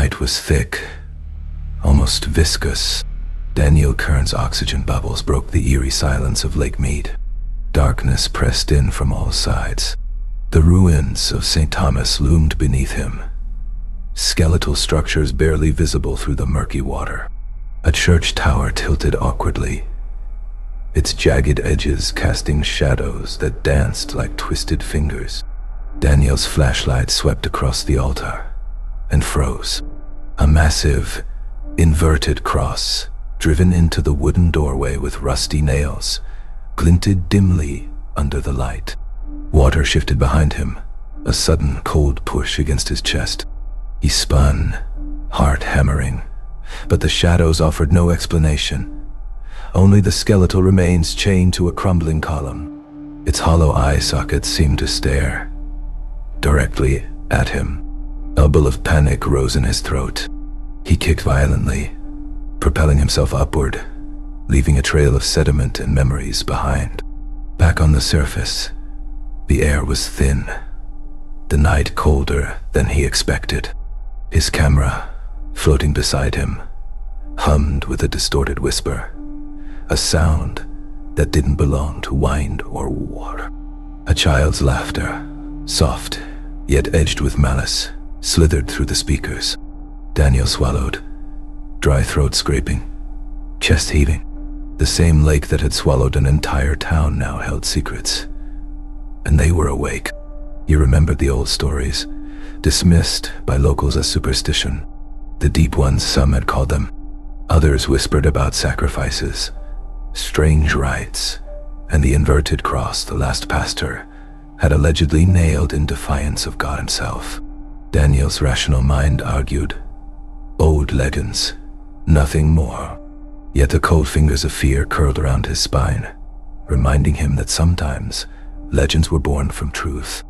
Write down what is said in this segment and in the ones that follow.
night was thick, almost viscous. Daniel Kern's oxygen bubbles broke the eerie silence of Lake Mead. Darkness pressed in from all sides. The ruins of St. Thomas loomed beneath him, skeletal structures barely visible through the murky water. A church tower tilted awkwardly, its jagged edges casting shadows that danced like twisted fingers. Daniel's flashlight swept across the altar and froze. A massive, inverted cross, driven into the wooden doorway with rusty nails, glinted dimly under the light. Water shifted behind him, a sudden cold push against his chest. He spun, heart hammering, but the shadows offered no explanation. Only the skeletal remains chained to a crumbling column. Its hollow eye sockets seemed to stare directly at him. A bubble of panic rose in his throat. He kicked violently, propelling himself upward, leaving a trail of sediment and memories behind. Back on the surface, the air was thin, the night colder than he expected. His camera, floating beside him, hummed with a distorted whisper, a sound that didn't belong to wind or water. A child's laughter, soft yet edged with malice, slithered through the speakers. Daniel swallowed, dry throat scraping, chest heaving. The same lake that had swallowed an entire town now held secrets, and they were awake. He remembered the old stories, dismissed by locals as superstition. The deep ones, some had called them. Others whispered about sacrifices, strange rites, and the inverted cross the last pastor had allegedly nailed in defiance of God himself. Daniel's rational mind argued, old legends, nothing more. Yet the cold fingers of fear curled around his spine, reminding him that sometimes legends were born from truth.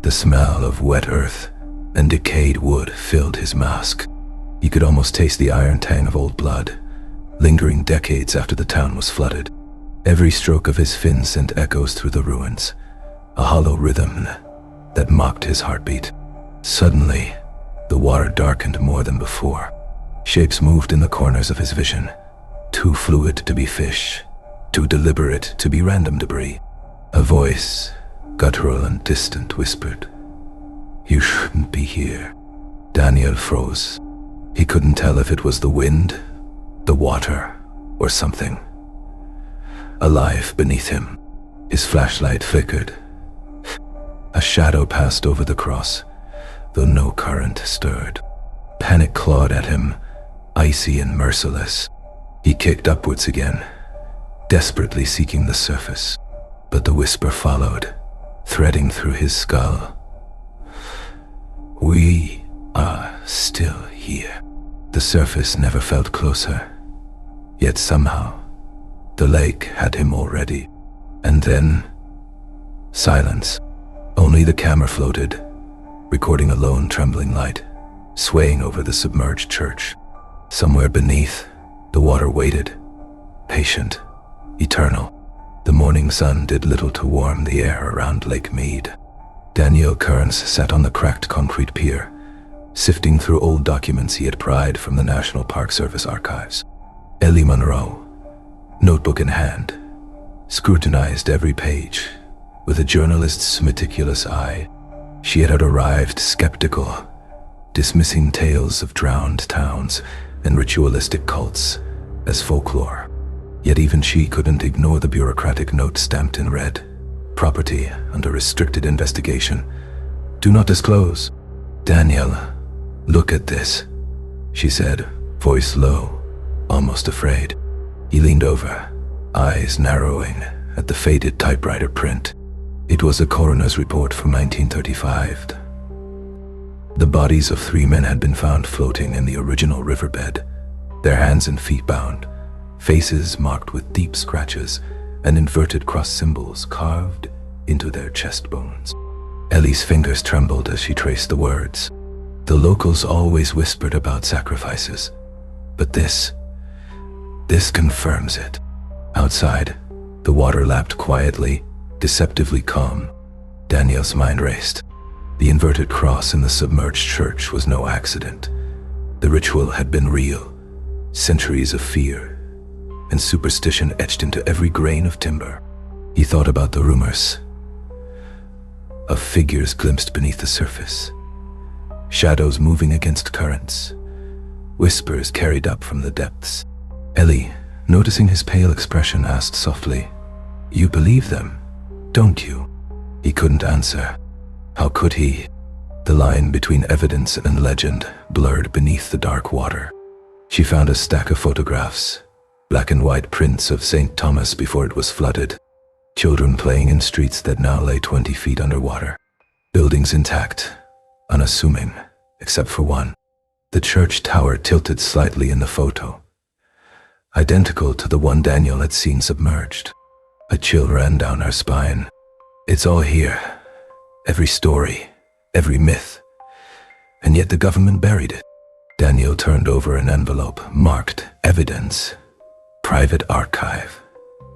The smell of wet earth and decayed wood filled his mask. He could almost taste the iron tang of old blood, lingering decades after the town was flooded. Every stroke of his fin sent echoes through the ruins, a hollow rhythm that mocked his heartbeat. Suddenly, the water darkened more than before. Shapes moved in the corners of his vision, too fluid to be fish, too deliberate to be random debris. A voice, guttural and distant, whispered, "You shouldn't be here." Daniel froze. He couldn't tell if it was the wind, the water, or something alive beneath him. His flashlight flickered. A shadow passed over the cross, though no current stirred. Panic clawed at him, icy and merciless. He kicked upwards again, desperately seeking the surface, but the whisper followed, threading through his skull. "We are still here." The surface never felt closer, yet somehow the lake had him already. And then, silence. Only the camera floated, recording a lone trembling light, swaying over the submerged church. Somewhere beneath, the water waited, patient, eternal. The morning sun did little to warm the air around Lake Mead. Daniel Kearns sat on the cracked concrete pier, sifting through old documents he had pried from the National Park Service archives. Ellie Monroe, notebook in hand, scrutinized every page with a journalist's meticulous eye. She had arrived skeptical, dismissing tales of drowned towns and ritualistic cults as folklore. Yet even she couldn't ignore the bureaucratic note stamped in red. Property under restricted investigation. Do not disclose. "Daniel, look at this," she said, voice low, almost afraid. He leaned over, eyes narrowing at the faded typewriter print. It was a coroner's report from 1935. The bodies of 3 men had been found floating in the original riverbed, their hands and feet bound, faces marked with deep scratches and inverted cross symbols carved into their chest bones. Ellie's fingers trembled as she traced the words. The locals always whispered about sacrifices, but this confirms it. Outside, the water lapped quietly, deceptively calm. Daniel's mind raced. The inverted cross in the submerged church was no accident. The ritual had been real, centuries of fear and superstition etched into every grain of timber. He thought about the rumors of figures glimpsed beneath the surface, shadows moving against currents, whispers carried up from the depths. Ellie, noticing his pale expression, asked softly, "You believe them, don't you?" He couldn't answer. How could he? The line between evidence and legend blurred beneath the dark water. She found a stack of photographs, black and white prints of St. Thomas before it was flooded, children playing in streets that now lay 20 feet underwater, buildings intact, unassuming, except for one. The church tower tilted slightly in the photo, identical to the one Daniel had seen submerged. A chill ran down her spine. It's all here, every story, every myth, and yet the government buried it. Daniel turned over an envelope marked Evidence, Private Archive.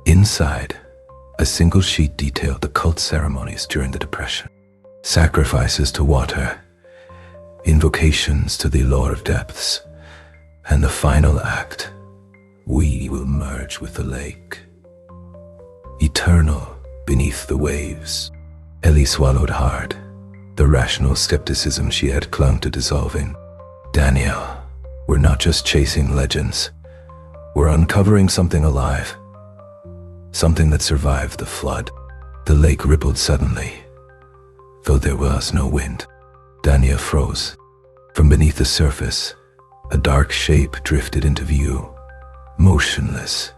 Inside, a single sheet detailed the cult ceremonies during the Depression. Sacrifices to water, invocations to the Lord of Depths, and the final act, we will merge with the lake. Eternal beneath the waves. Ellie swallowed hard, the rational skepticism she had clung to dissolving. Daniel, we're not just chasing legends. We're uncovering something alive. Something that survived the flood. The lake rippled suddenly, though there was no wind. Daniel froze. From beneath the surface, a dark shape drifted into view, motionless,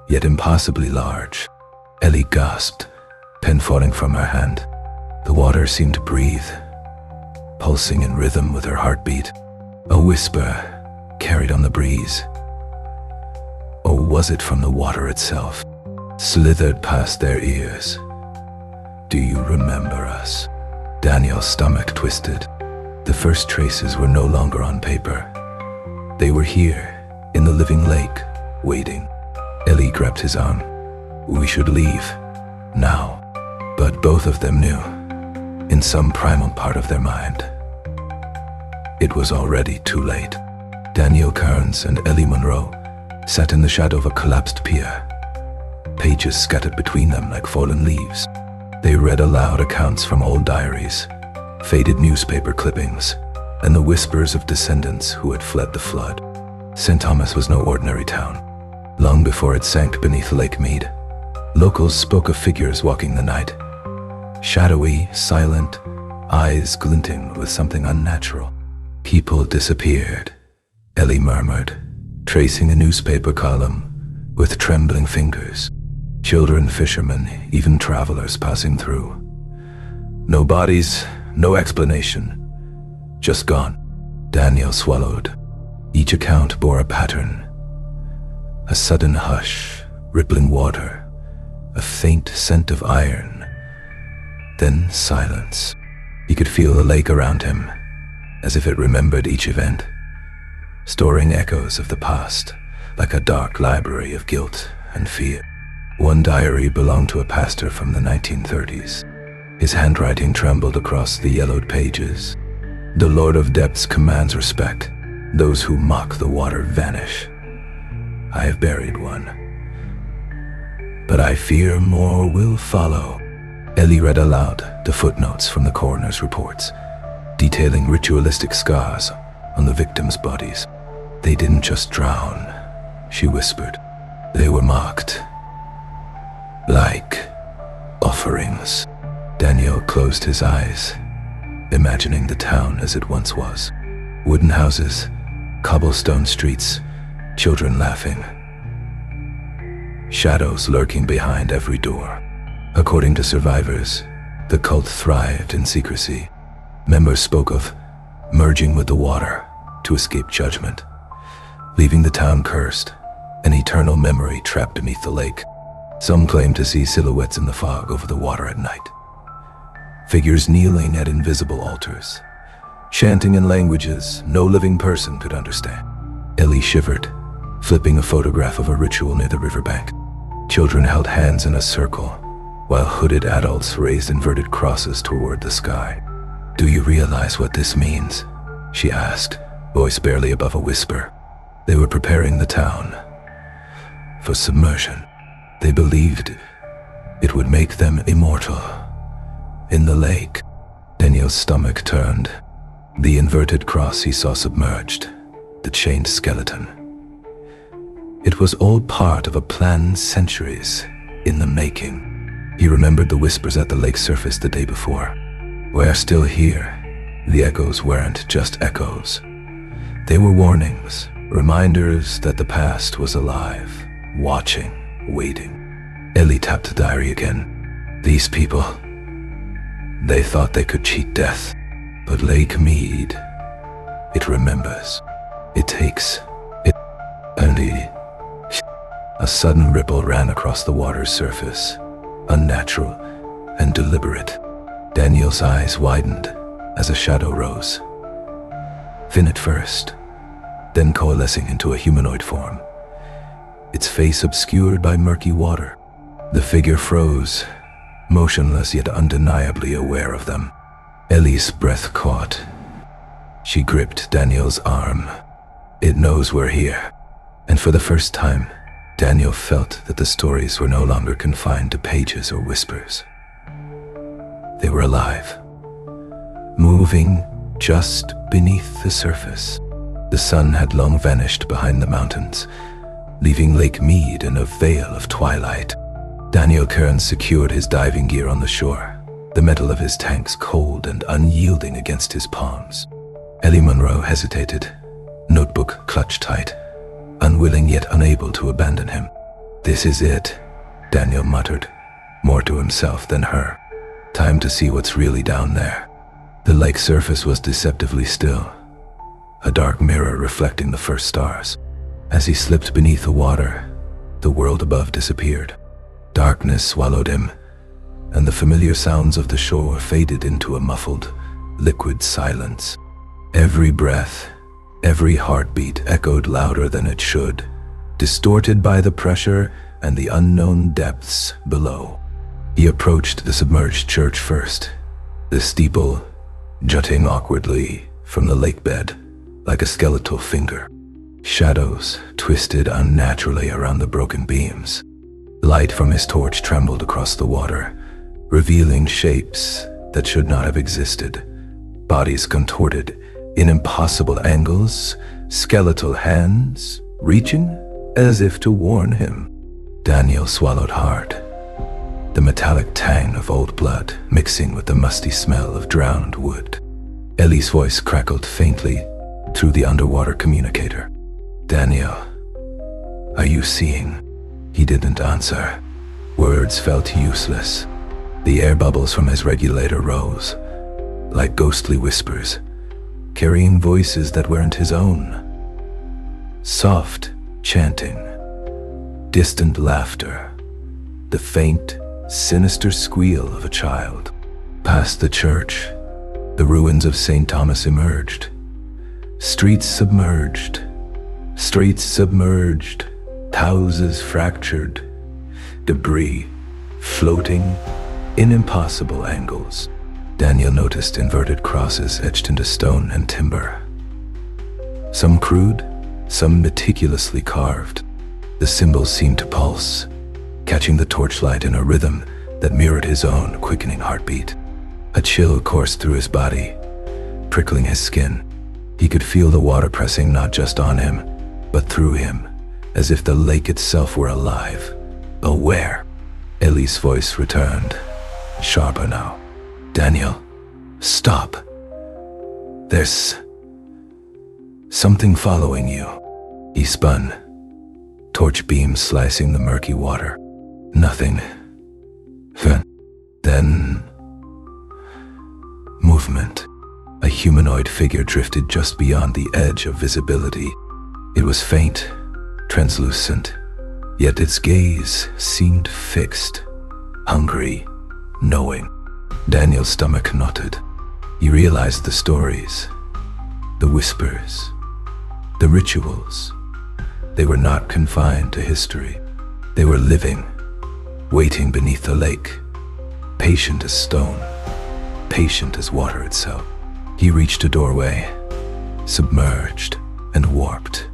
yet impossibly large. Ellie gasped, pen falling from her hand. The water seemed to breathe, pulsing in rhythm with her heartbeat. A whisper carried on the breeze. Or was it from the water itself? Slithered past their ears. Do you remember us? Daniel's stomach twisted. The first traces were no longer on paper. They were here, in the living lake, waiting. Ellie grabbed his arm. We should leave, now. But both of them knew, in some primal part of their mind, it was already too late. Daniel Kearns and Ellie Monroe sat in the shadow of a collapsed pier, pages scattered between them like fallen leaves. They read aloud accounts from old diaries, faded newspaper clippings, and the whispers of descendants who had fled the flood. St. Thomas was no ordinary town. Long before it sank beneath Lake Mead, locals spoke of figures walking the night, shadowy, silent, eyes glinting with something unnatural. People disappeared, Ellie murmured, tracing a newspaper column with trembling fingers. Children, fishermen, even travelers passing through. No bodies, no explanation. Just gone. Daniel swallowed. Each account bore a pattern. A sudden hush, rippling water, a faint scent of iron. Then silence. He could feel the lake around him, as if it remembered each event, storing echoes of the past, like a dark library of guilt and fear. One diary belonged to a pastor from the 1930s. His handwriting trembled across the yellowed pages. The Lord of Depths commands respect. Those who mock the water vanish. I have buried one, but I fear more will follow. Ellie read aloud the footnotes from the coroner's reports, detailing ritualistic scars on the victims' bodies. They didn't just drown, she whispered. They were mocked. Like offerings. Daniel closed his eyes, imagining the town as it once was. Wooden houses, cobblestone streets, children laughing. Shadows lurking behind every door. According to survivors, the cult thrived in secrecy. Members spoke of merging with the water to escape judgment, leaving the town cursed, an eternal memory trapped beneath the lake. Some claimed to see silhouettes in the fog over the water at night. Figures kneeling at invisible altars, chanting in languages no living person could understand. Ellie shivered, flipping a photograph of a ritual near the riverbank. Children held hands in a circle, while hooded adults raised inverted crosses toward the sky. Do you realize what this means? She asked, voice barely above a whisper. They were preparing the town for submersion. They believed it would make them immortal. In the lake, Daniel's stomach turned. The inverted cross he saw submerged, the chained skeleton. It was all part of a plan centuries in the making. He remembered the whispers at the lake surface the day before. We're still here. The echoes weren't just echoes. They were warnings, reminders that the past was alive, watching, waiting. Ellie tapped the diary again. These people, they thought they could cheat death. But Lake Mead, it remembers. It takes. It. And a sudden ripple ran across the water's surface, unnatural and deliberate. Daniel's eyes widened as a shadow rose. Thin at first, then coalescing into a humanoid form, its face obscured by murky water. The figure froze, motionless yet undeniably aware of them. Ellie's breath caught. She gripped Daniel's arm. It knows we're here. And for the first time, Daniel felt that the stories were no longer confined to pages or whispers. They were alive, moving just beneath the surface. The sun had long vanished behind the mountains, leaving Lake Mead in a veil of twilight. Daniel Kearns secured his diving gear on the shore, the metal of his tanks cold and unyielding against his palms. Ellie Monroe hesitated, notebook clutched tight, unwilling yet unable to abandon him. This is it, Daniel muttered, more to himself than her. Time to see what's really down there. The lake surface was deceptively still, a dark mirror reflecting the first stars. As he slipped beneath the water, the world above disappeared. Darkness swallowed him, and the familiar sounds of the shore faded into a muffled, liquid silence. Every breath, every heartbeat echoed louder than it should, distorted by the pressure and the unknown depths below. He approached the submerged church first, the steeple jutting awkwardly from the lake bed like a skeletal finger. Shadows twisted unnaturally around the broken beams. Light from his torch trembled across the water, revealing shapes that should not have existed. Bodies contorted in impossible angles, skeletal hands reaching as if to warn him. Daniel swallowed hard, the metallic tang of old blood mixing with the musty smell of drowned wood. Ellie's voice crackled faintly through the underwater communicator. Daniel, are you seeing? He didn't answer. Words felt useless. The air bubbles from his regulator rose, like ghostly whispers, carrying voices that weren't his own. Soft chanting, distant laughter, the faint, sinister squeal of a child. Past the church, the ruins of St. Thomas emerged. Streets submerged, houses fractured, debris floating in impossible angles. Daniel noticed inverted crosses etched into stone and timber. Some crude, some meticulously carved. The symbols seemed to pulse, catching the torchlight in a rhythm that mirrored his own quickening heartbeat. A chill coursed through his body, prickling his skin. He could feel the water pressing not just on him, but through him, as if the lake itself were alive, aware. Ellie's voice returned, sharper now. Daniel, stop. There's something following you. He spun, torch beams slicing the murky water. Nothing. Then, movement. A humanoid figure drifted just beyond the edge of visibility. It was faint, translucent, yet its gaze seemed fixed, hungry, knowing. Daniel's stomach knotted. He realized the stories, the whispers, the rituals. They were not confined to history. They were living, waiting beneath the lake, patient as stone, patient as water itself. He reached a doorway, submerged and warped,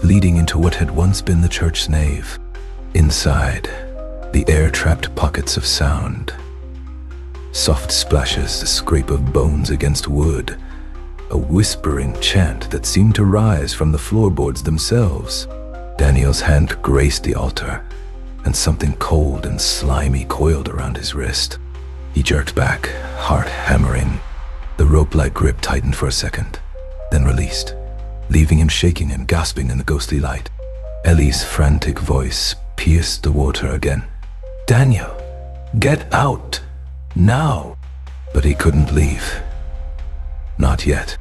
leading into what had once been the church's nave. Inside, the air trapped pockets of sound. Soft splashes, the scrape of bones against wood, a whispering chant that seemed to rise from the floorboards themselves. Daniel's hand graced the altar, and something cold and slimy coiled around his wrist. He jerked back, heart hammering. The rope-like grip tightened for a second, then released, leaving him shaking and gasping in the ghostly light. Ellie's frantic voice pierced the water again. "Daniel, get out! Now!" But he couldn't leave. Not yet.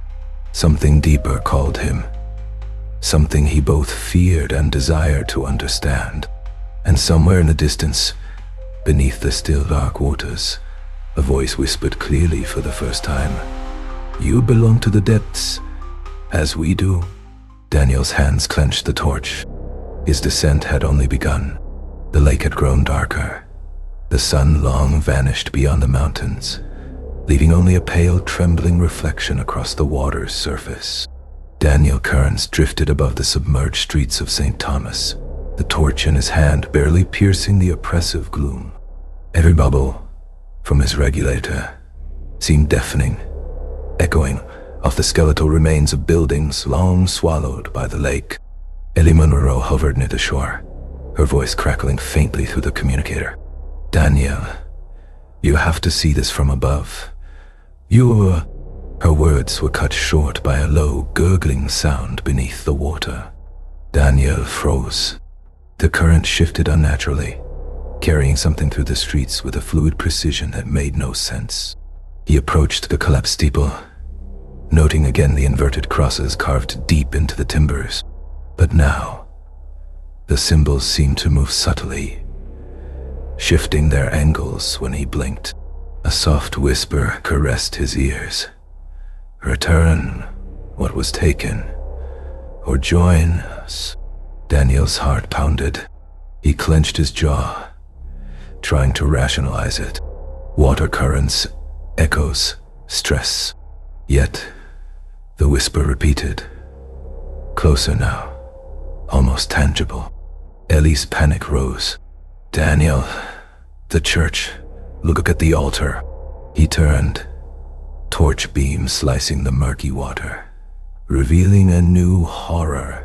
Something deeper called him. Something he both feared and desired to understand. And somewhere in the distance, beneath the still dark waters, a voice whispered clearly for the first time, "You belong to the depths, as we do." Daniel's hands clenched the torch. His descent had only begun. The lake had grown darker. The sun long vanished beyond the mountains, leaving only a pale, trembling reflection across the water's surface. Daniel Kearns drifted above the submerged streets of St. Thomas, the torch in his hand barely piercing the oppressive gloom. Every bubble from his regulator seemed deafening, echoing off the skeletal remains of buildings long swallowed by the lake. Ellie Monroe hovered near the shore, her voice crackling faintly through the communicator. "Daniel, you have to see this from above. Her words were cut short by a low, gurgling sound beneath the water. Daniel froze. The current shifted unnaturally, carrying something through the streets with a fluid precision that made no sense. He approached the collapsed steeple, noting again the inverted crosses carved deep into the timbers. But now, the symbols seemed to move subtly, shifting their angles when he blinked. A soft whisper caressed his ears. "Return what was taken, or join us." Daniel's heart pounded. He clenched his jaw, trying to rationalize it. Water currents, echoes, stress. Yet, the whisper repeated. Closer now, almost tangible. Ellie's panic rose. "Daniel, the church. Look at the altar." He turned, torch beam slicing the murky water, revealing a new horror.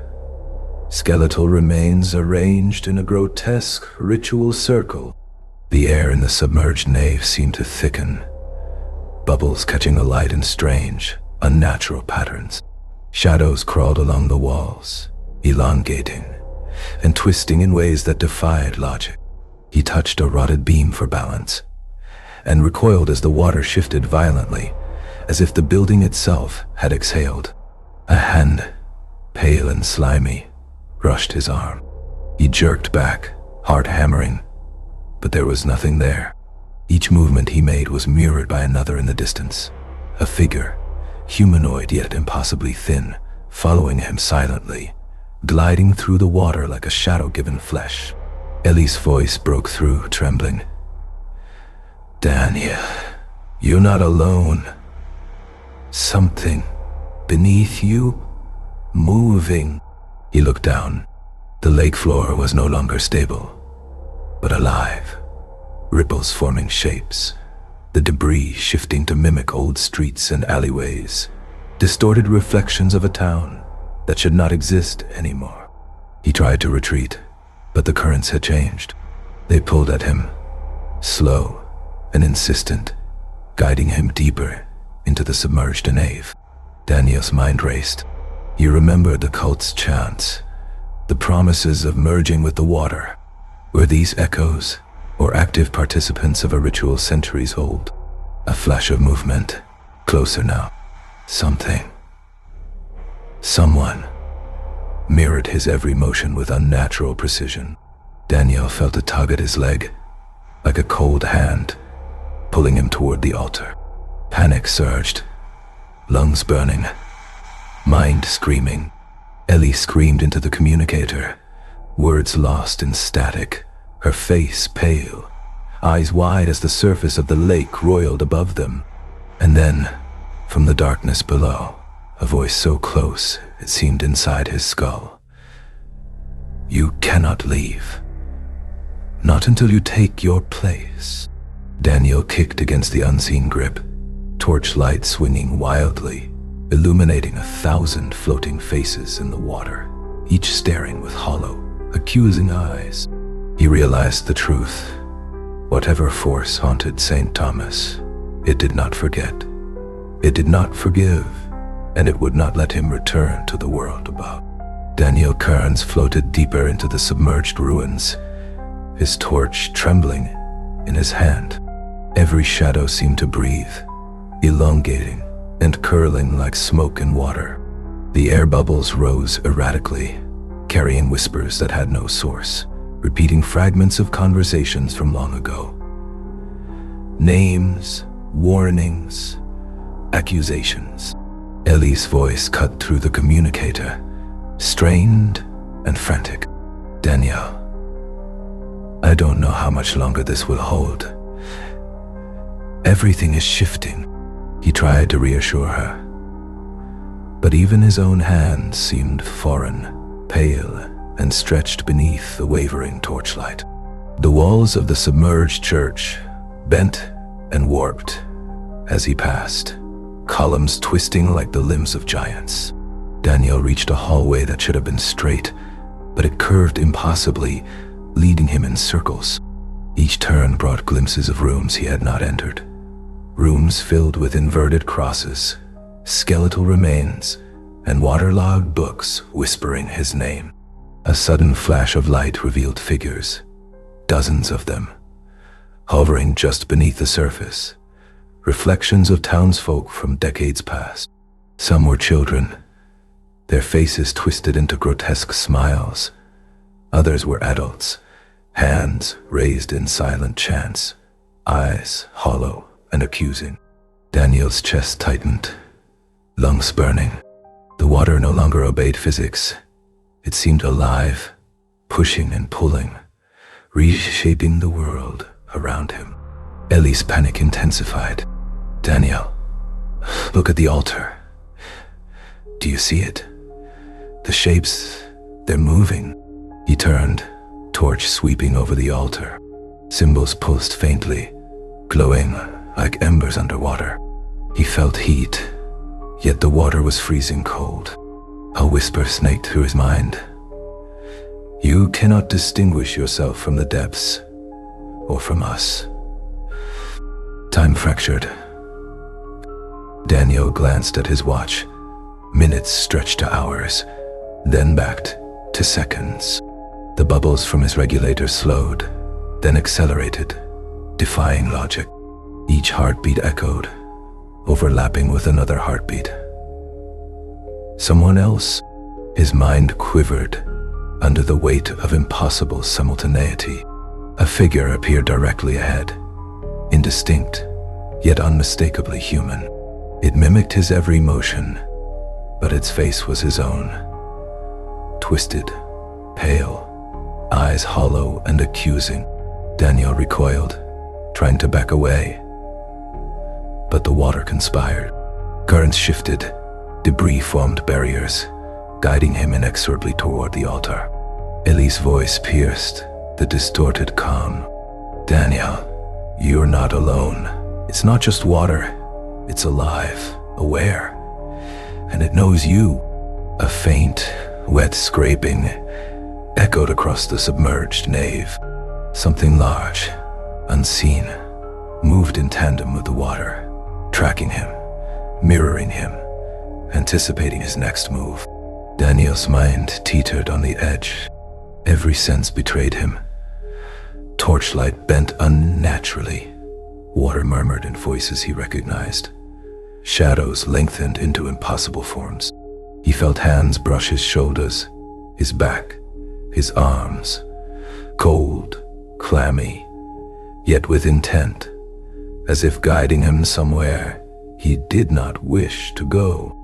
Skeletal remains arranged in a grotesque ritual circle. The air in the submerged nave seemed to thicken, bubbles catching the light in strange, unnatural patterns. Shadows crawled along the walls, elongating and twisting in ways that defied logic. He touched a rotted beam for balance, and recoiled as the water shifted violently, as if the building itself had exhaled. A hand, pale and slimy, brushed his arm. He jerked back, heart hammering, but there was nothing there. Each movement he made was mirrored by another in the distance, a figure, humanoid yet impossibly thin, following him silently, gliding through the water like a shadow-given flesh. Ellie's voice broke through, trembling. "Daniel, you're not alone. Something beneath you, moving." He looked down. The lake floor was no longer stable, but alive, ripples forming shapes, the debris shifting to mimic old streets and alleyways, distorted reflections of a town that should not exist anymore. He tried to retreat, but the currents had changed. They pulled at him, slow and insistent, guiding him deeper into the submerged nave. Daniel's mind raced. He remembered the cult's chants, the promises of merging with the water. Were these echoes or active participants of a ritual centuries old? A flash of movement, closer now. Something, someone, mirrored his every motion with unnatural precision. Daniel felt a tug at his leg, like a cold hand, pulling him toward the altar. Panic surged, lungs burning, mind screaming. Ellie screamed into the communicator, words lost in static, her face pale, eyes wide as the surface of the lake roiled above them. And then, from the darkness below, a voice so close it seemed inside his skull. "You cannot leave. Not until you take your place." Daniel kicked against the unseen grip, torchlight swinging wildly, illuminating 1,000 floating faces in the water, each staring with hollow, accusing eyes. He realized the truth. Whatever force haunted St. Thomas, it did not forget. It did not forgive, and it would not let him return to the world above. Daniel Kearns floated deeper into the submerged ruins, his torch trembling in his hand. Every shadow seemed to breathe, elongating and curling like smoke in water. The air bubbles rose erratically, carrying whispers that had no source, repeating fragments of conversations from long ago. Names, warnings, accusations. Ellie's voice cut through the communicator, strained and frantic. "Danielle, I don't know how much longer this will hold. Everything is shifting." He tried to reassure her, but even his own hands seemed foreign, pale, and stretched beneath the wavering torchlight. The walls of the submerged church bent and warped as he passed, columns twisting like the limbs of giants. Daniel reached a hallway that should have been straight, but it curved impossibly, leading him in circles. Each turn brought glimpses of rooms he had not entered. Rooms filled with inverted crosses, skeletal remains, and waterlogged books whispering his name. A sudden flash of light revealed figures, dozens of them, hovering just beneath the surface, reflections of townsfolk from decades past. Some were children, their faces twisted into grotesque smiles. Others were adults, hands raised in silent chants, eyes hollow and accusing. Daniel's chest tightened, lungs burning. The water no longer obeyed physics. It seemed alive, pushing and pulling, reshaping the world around him. Ellie's panic intensified. "Daniel, look at the altar. Do you see it? The shapes, they're moving." He turned, torch sweeping over the altar. Symbols pulsed faintly, glowing like embers underwater. He felt heat, yet the water was freezing cold. A whisper snaked through his mind. "You cannot distinguish yourself from the depths, or from us." Time fractured. Daniel glanced at his watch. Minutes stretched to hours, then backed to seconds. The bubbles from his regulator slowed, then accelerated, defying logic. Each heartbeat echoed, overlapping with another heartbeat. Someone else? His mind quivered under the weight of impossible simultaneity. A figure appeared directly ahead, indistinct, yet unmistakably human. It mimicked his every motion, but its face was his own. Twisted, pale, eyes hollow and accusing. Daniel recoiled, trying to back away. But the water conspired. Currents shifted, debris formed barriers, guiding him inexorably toward the altar. Ellie's voice pierced the distorted calm. "Daniel, you're not alone. It's not just water. It's alive, aware, and it knows you." A faint, wet scraping echoed across the submerged nave. Something large, unseen, moved in tandem with the water, tracking him, mirroring him, anticipating his next move. Daniel's mind teetered on the edge. Every sense betrayed him. Torchlight bent unnaturally. Water murmured in voices he recognized. Shadows lengthened into impossible forms. He felt hands brush his shoulders, his back, his arms, cold, clammy, yet with intent, as if guiding him somewhere he did not wish to go.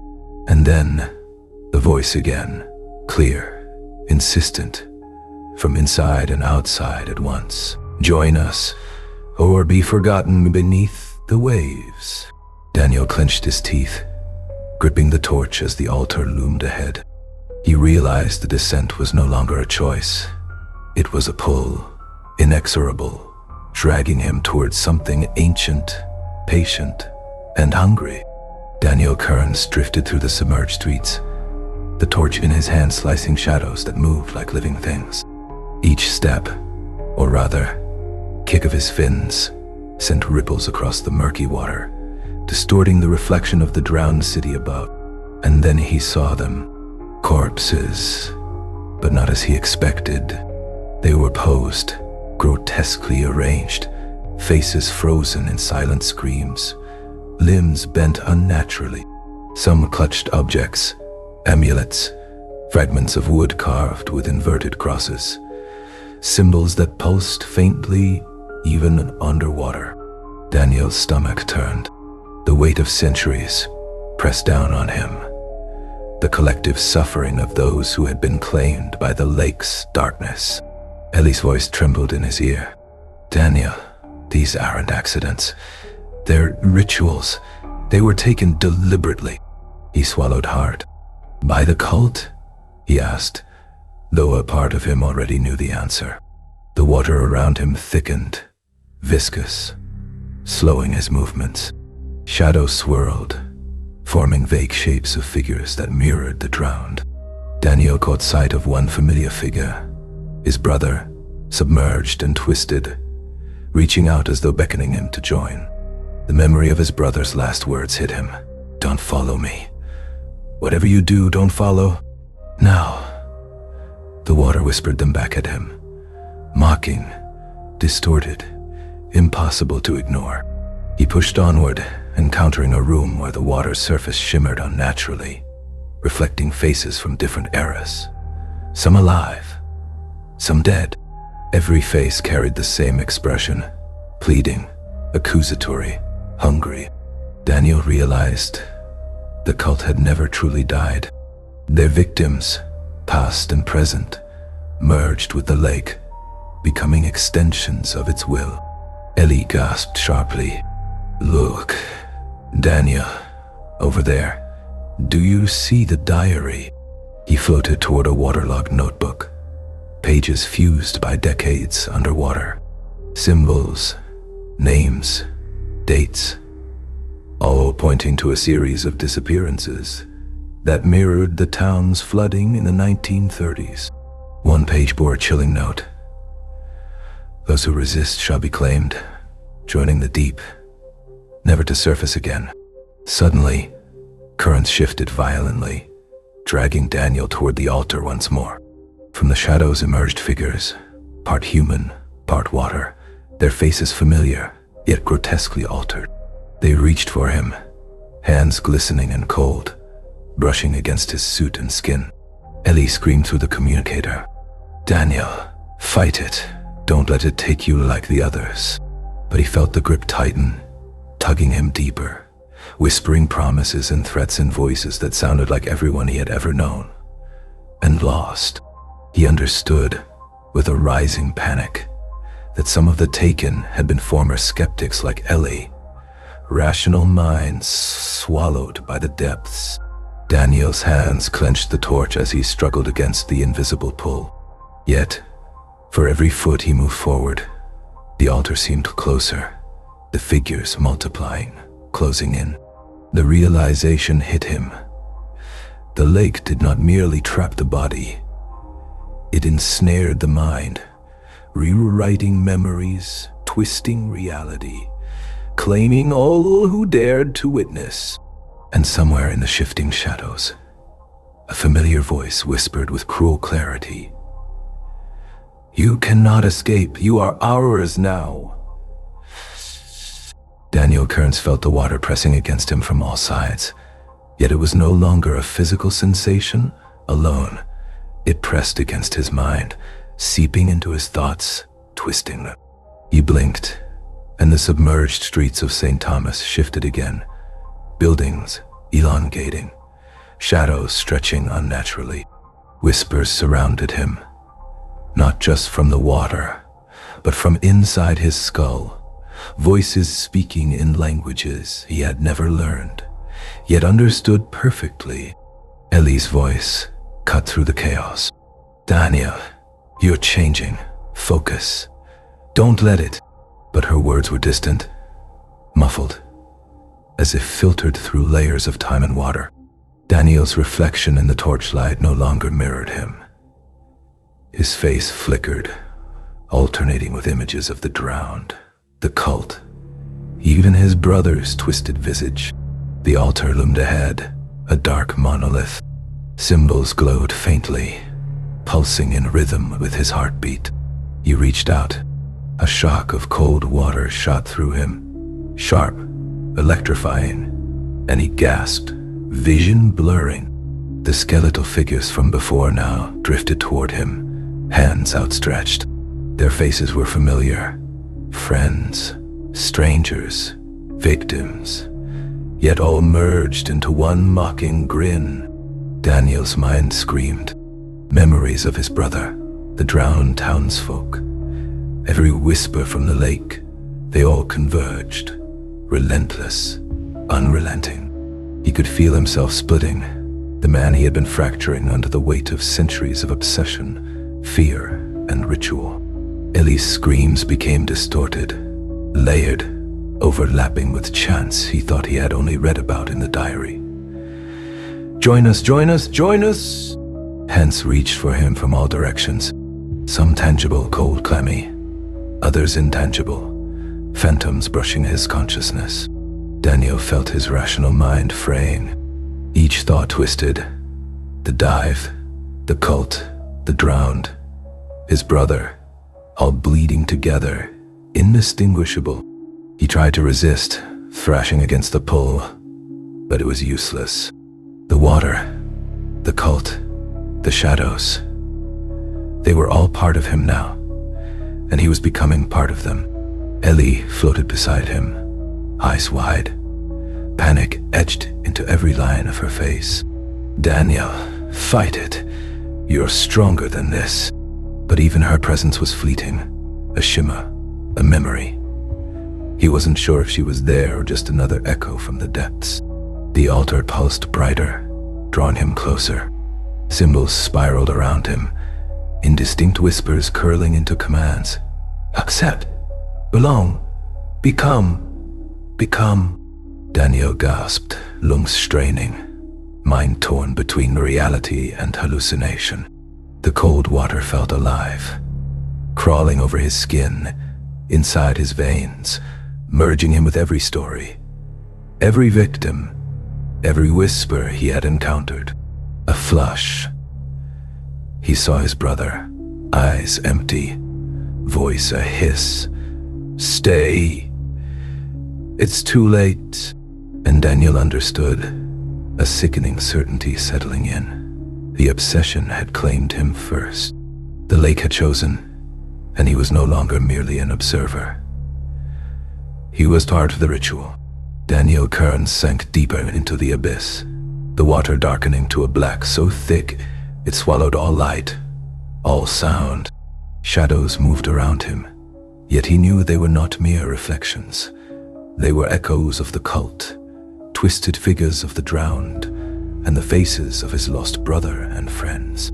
And then, the voice again, clear, insistent, from inside and outside at once. "Join us, or be forgotten beneath the waves." Daniel clenched his teeth, gripping the torch as the altar loomed ahead. He realized the descent was no longer a choice. It was a pull, inexorable, dragging him towards something ancient, patient, and hungry. Daniel Kearns drifted through the submerged streets, the torch in his hand slicing shadows that moved like living things. Each step, or rather, kick of his fins, sent ripples across the murky water, distorting the reflection of the drowned city above. And then he saw them. Corpses, but not as he expected. They were posed, grotesquely arranged, faces frozen in silent screams, limbs bent unnaturally. Some clutched objects, amulets, fragments of wood carved with inverted crosses, symbols that pulsed faintly even underwater. Daniel's stomach turned. The weight of centuries pressed down on him. The collective suffering of those who had been claimed by the lake's darkness. Ellie's voice trembled in his ear. Daniel, these aren't accidents. They're rituals. They were taken deliberately. He swallowed hard. By the cult? He asked, though a part of him already knew the answer. The water around him thickened, viscous, slowing his movements. Shadows swirled, forming vague shapes of figures that mirrored the drowned. Daniel caught sight of one familiar figure, his brother, submerged and twisted, reaching out as though beckoning him to join. The memory of his brother's last words hit him. Don't follow me. Whatever you do, don't follow. Now. The water whispered them back at him, mocking, distorted, impossible to ignore. He pushed onward, encountering a room where the water's surface shimmered unnaturally, reflecting faces from different eras. Some alive, some dead. Every face carried the same expression, pleading, accusatory, hungry. Daniel realized the cult had never truly died. Their victims, past and present, merged with the lake, becoming extensions of its will. Ellie gasped sharply. Look, Daniel, over there. Do you see the diary? He floated toward a waterlogged notebook, pages fused by decades underwater. Symbols, names, dates, all pointing to a series of disappearances that mirrored the town's flooding in the 1930s. One page bore a chilling note. Those who resist shall be claimed, joining the deep, never to surface again. Suddenly, currents shifted violently, dragging Daniel toward the altar once more. From the shadows emerged figures, part human, part water, their faces familiar, yet grotesquely altered. They reached for him, hands glistening and cold, brushing against his suit and skin. Ellie screamed through the communicator. Daniel, fight it. Don't let it take you like the others. But he felt the grip tighten, tugging him deeper, whispering promises and threats in voices that sounded like everyone he had ever known. And lost. He understood, with a rising panic, that some of the taken had been former skeptics like Ellie, rational minds swallowed by the depths. Daniel's hands clenched the torch as he struggled against the invisible pull. Yet, for every foot he moved forward, the altar seemed closer, the figures multiplying, closing in. The realization hit him. The lake did not merely trap the body. It ensnared the mind, rewriting memories, twisting reality, claiming all who dared to witness. And somewhere in the shifting shadows, a familiar voice whispered with cruel clarity, "You cannot escape. You are ours now." Daniel Kearns felt the water pressing against him from all sides, yet it was no longer a physical sensation alone. It pressed against his mind, seeping into his thoughts, twisting them. He blinked, and the submerged streets of St. Thomas shifted again, buildings elongating, shadows stretching unnaturally. Whispers surrounded him, not just from the water, but from inside his skull, voices speaking in languages he had never learned, yet understood perfectly. Ellie's voice cut through the chaos. "Daniel, you're changing. Focus. Don't let it." But her words were distant, muffled, as if filtered through layers of time and water. Daniel's reflection in the torchlight no longer mirrored him. His face flickered, alternating with images of the drowned, the cult, even his brother's twisted visage. The altar loomed ahead, a dark monolith. Symbols glowed faintly, pulsing in rhythm with his heartbeat. He reached out. A shock of cold water shot through him, sharp, electrifying, and he gasped, vision blurring. The skeletal figures from before now drifted toward him, hands outstretched. Their faces were familiar. Friends, strangers, victims, yet all merged into one mocking grin. Daniel's mind screamed. Memories of his brother, the drowned townsfolk. Every whisper from the lake, they all converged, relentless, unrelenting. He could feel himself splitting, the man he had been fracturing under the weight of centuries of obsession, fear, and ritual. Ellie's screams became distorted, layered, overlapping with chants he thought he had only read about in the diary. "Join us, join us, join us!" Hands reached for him from all directions, some tangible, cold, clammy, others intangible, phantoms brushing his consciousness. Daniel felt his rational mind fraying, each thought twisted. The dive, the cult, the drowned, his brother, all bleeding together, indistinguishable. He tried to resist, thrashing against the pull, but it was useless. The water, the cult, the shadows, they were all part of him now, and he was becoming part of them. Ellie floated beside him, eyes wide, panic etched into every line of her face. "Daniel, fight it. You're stronger than this." But even her presence was fleeting, a shimmer, a memory. He wasn't sure if she was there or just another echo from the depths. The altar pulsed brighter, drawing him closer. Symbols spiraled around him, indistinct whispers curling into commands. "Accept, belong, become, become." Daniel gasped, lungs straining, mind torn between reality and hallucination. The cold water felt alive, crawling over his skin, inside his veins, merging him with every story, every victim, every whisper he had encountered. A flush. He saw his brother, eyes empty, voice a hiss. "Stay. It's too late." And Daniel understood, a sickening certainty settling in. The obsession had claimed him first. The lake had chosen, and he was no longer merely an observer. He was part of the ritual. Daniel Kearns sank deeper into the abyss, the water darkening to a black so thick it swallowed all light, all sound. Shadows moved around him, yet he knew they were not mere reflections. They were echoes of the cult, twisted figures of the drowned, and the faces of his lost brother and friends.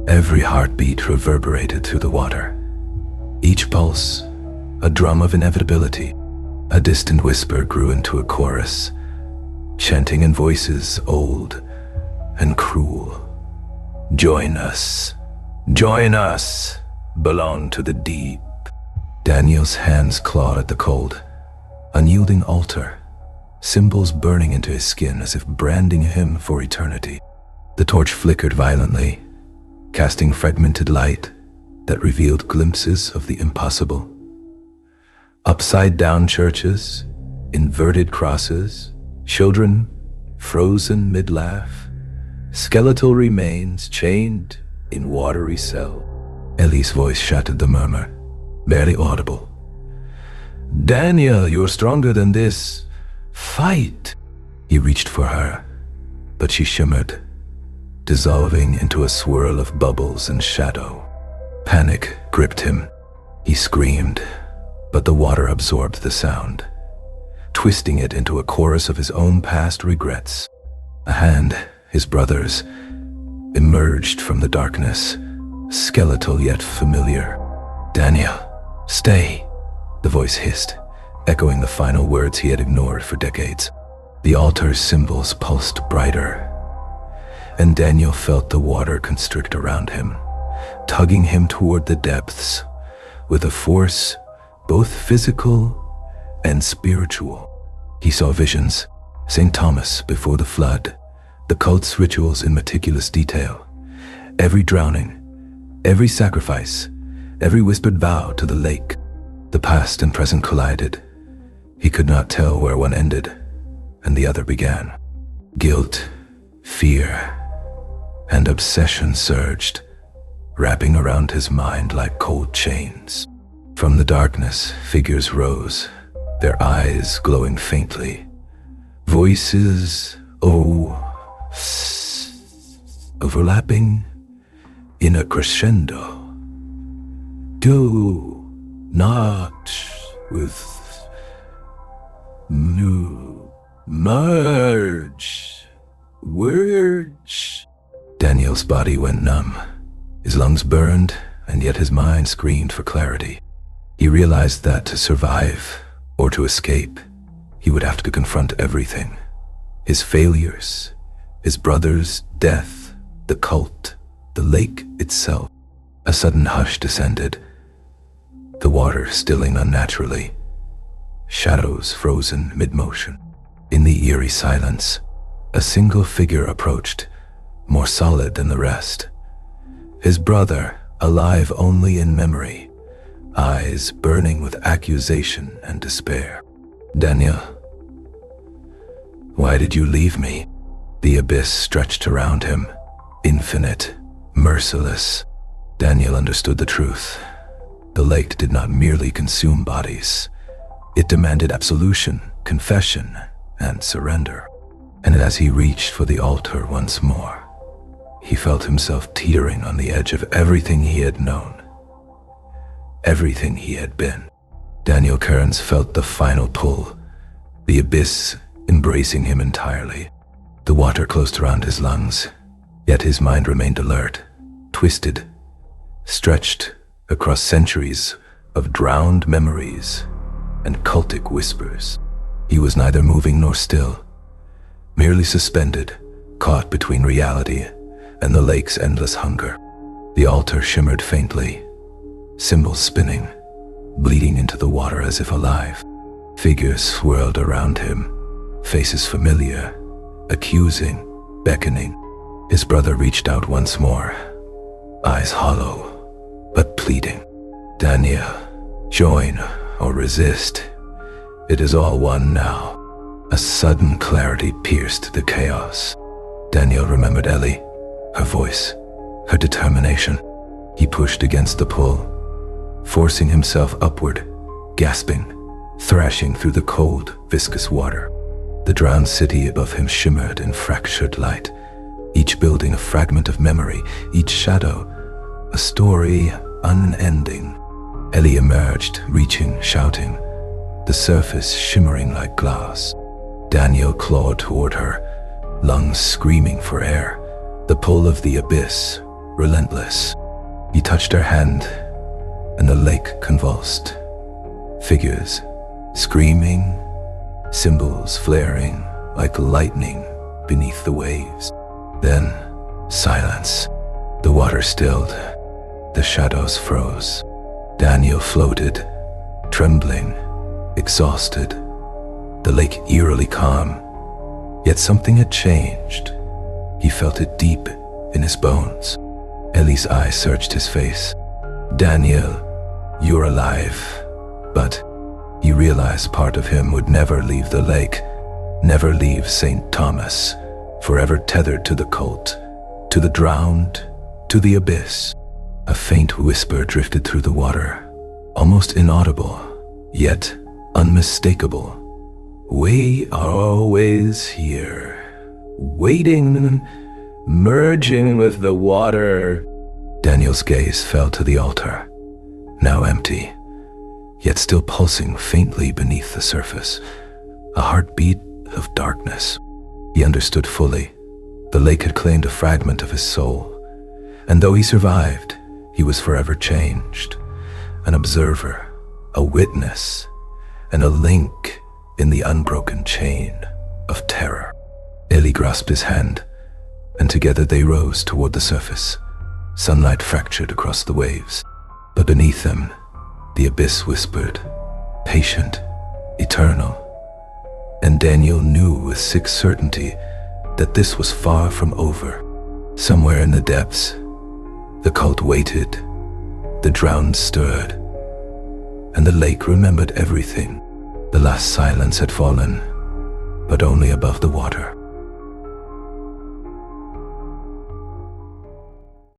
Every heartbeat reverberated through the water. Each pulse, a drum of inevitability. A distant whisper grew into a chorus, chanting in voices old and cruel. "Join us, join us, belong to the deep." Daniel's hands clawed at the cold, unyielding altar, symbols burning into his skin as if branding him for eternity. The torch flickered violently, casting fragmented light that revealed glimpses of the impossible. Upside-down churches, inverted crosses, children frozen mid-laugh, skeletal remains chained in watery cell. Ellie's voice shattered the murmur, barely audible. "Daniel, you're stronger than this. Fight!" He reached for her, but she shimmered, dissolving into a swirl of bubbles and shadow. Panic gripped him. He screamed, but the water absorbed the sound, twisting it into a chorus of his own past regrets. A hand, his brother's, emerged from the darkness, skeletal yet familiar. "Daniel, stay," the voice hissed, echoing the final words he had ignored for decades. The altar's symbols pulsed brighter, and Daniel felt the water constrict around him, tugging him toward the depths with a force both physical and spiritual. He saw visions, St. Thomas before the flood, the cult's rituals in meticulous detail, every drowning, every sacrifice, every whispered vow to the lake. The past and present collided. He could not tell where one ended and the other began. Guilt, fear, and obsession surged, wrapping around his mind like cold chains. From the darkness, figures rose, their eyes glowing faintly. Voices, overlapping in a crescendo. "Do not with new merge words." Daniel's body went numb. His lungs burned, and yet his mind screamed for clarity. He realized that to survive, or to escape, he would have to confront everything. His failures, his brother's death, the cult, the lake itself. A sudden hush descended, the water stilling unnaturally, shadows frozen mid-motion. In the eerie silence, a single figure approached, more solid than the rest. His brother, alive only in memory, eyes burning with accusation and despair. "Daniel, why did you leave me?" The abyss stretched around him, infinite, merciless. Daniel understood the truth. The lake did not merely consume bodies. It demanded absolution, confession, and surrender. And as he reached for the altar once more, he felt himself teetering on the edge of everything he had known, everything he had been. Daniel Kearns felt the final pull, the abyss embracing him entirely. The water closed around his lungs, yet his mind remained alert, twisted, stretched across centuries of drowned memories and cultic whispers. He was neither moving nor still, merely suspended, caught between reality and the lake's endless hunger. The altar shimmered faintly, symbols spinning, bleeding into the water as if alive. Figures swirled around him, faces familiar, accusing, beckoning. His brother reached out once more, eyes hollow, but pleading. "Daniel, join or resist. It is all one now." A sudden clarity pierced the chaos. Daniel remembered Ellie, her voice, her determination. He pushed against the pull, forcing himself upward, gasping, thrashing through the cold, viscous water. The drowned city above him shimmered in fractured light, each building a fragment of memory, each shadow a story unending. Ellie emerged, reaching, shouting, the surface shimmering like glass. Daniel clawed toward her, lungs screaming for air, the pull of the abyss, relentless. He touched her hand, and the lake convulsed. Figures, screaming, symbols flaring like lightning beneath the waves. Then, silence. The water stilled. The shadows froze. Daniel floated, trembling, exhausted. The lake eerily calm. Yet something had changed. He felt it deep in his bones. Ellie's eyes searched his face. "Daniel, you're alive." But he realized part of him would never leave the lake, never leave St. Thomas, forever tethered to the cult, to the drowned, to the abyss. A faint whisper drifted through the water, almost inaudible, yet unmistakable. "We are always here, waiting, merging with the water." Daniel's gaze fell to the altar, now empty, yet still pulsing faintly beneath the surface, a heartbeat of darkness. He understood fully. The lake had claimed a fragment of his soul, and though he survived, he was forever changed, an observer, a witness, and a link in the unbroken chain of terror. Ellie grasped his hand, and together they rose toward the surface. Sunlight fractured across the waves, but beneath them, the abyss whispered, patient, eternal. And Daniel knew with sick certainty that this was far from over. Somewhere in the depths, the cult waited, the drowned stirred, and the lake remembered everything. The last silence had fallen, but only above the water.